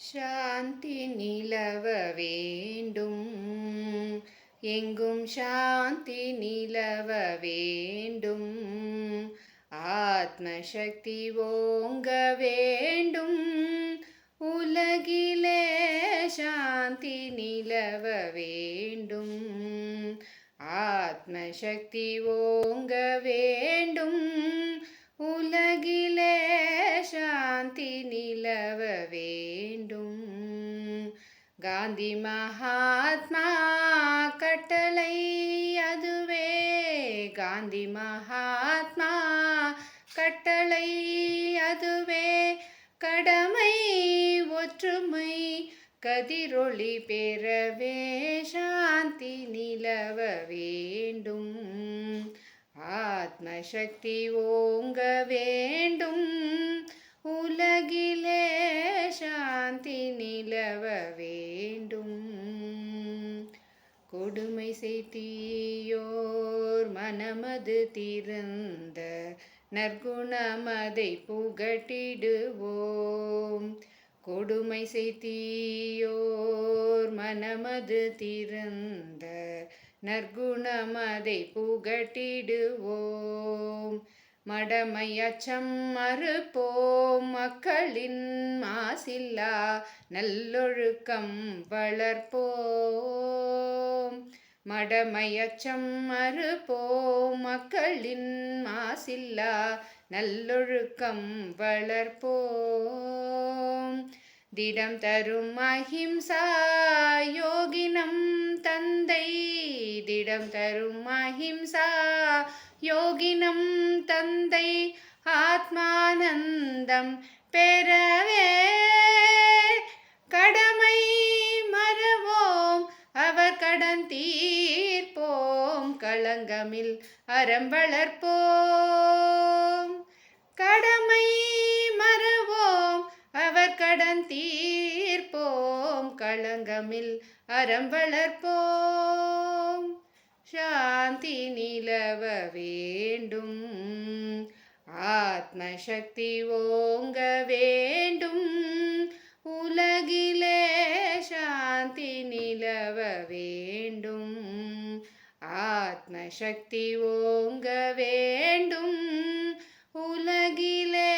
சாந்தி நிலவ வேண்டும், எங்கும் சாந்தி நிலவ வேண்டும். ஆத்ம சக்தி ஓங்க வேண்டும், உலகிலே சாந்தி நிலவ வேண்டும். ஆத்ம சக்தி ஓங்க வேண்டும், உலகிலே சாந்தி நிலவ வேண்டும். காந்தி மகாத்மா கட்டளை அதுவே, காந்தி மகாத்மா கட்டளை அதுவே. கடமை ஒற்றுமை கதிரொளி பெறவே சாந்தி நிலவ வேண்டும். ஆத்ம சக்தி ஓங்க வேண்டும், உலகிலே சாந்தி நிலவ வேண்டும். கொடுமை செய்தீயோர் மனமது திறந்த நற்குணமதை புகட்டிடுவோம். கொடுமை செய்தீயோர் மனமது திறந்த நற்குணமதை புகட்டிடுவோம். மடமை அச்சம் மறுப்போம், மக்களின் மாசில்லா நல்லொழுக்கம் வளர்ப்போம். மடமை அச்சம் மறுப்போம், மக்களின் மாசில்லா நல்லொழுக்கம் வளர்ப்போம். திடம் தரும் அஹிம்சா யோகினம் தந்தை, திடம் தரும் அஹிம்சா யோகினம் தந்தை. ஆத்மானந்தம் பெறவே கடமை மறவோம், அவர் கடன் தீர்ப்போம், களங்கமில் அறம் வளர்ப்போம். கடமை மறவோம், அவர் கடன் தீர்ப்போம், களங்கமில் அறம் வளர்ப்போம். சாந்தி நிலவ வேண்டும், ஆத்ம சக்தி ஓங்க வேண்டும், உலகிலே சாந்தி நிலவ வேண்டும். ஆத்ம சக்தி ஓங்க வேண்டும், உலகிலே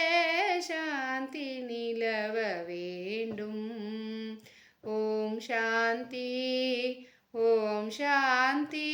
சாந்தி நிலவ வேண்டும். ஓம் சாந்தி, ஓம் சாந்தி.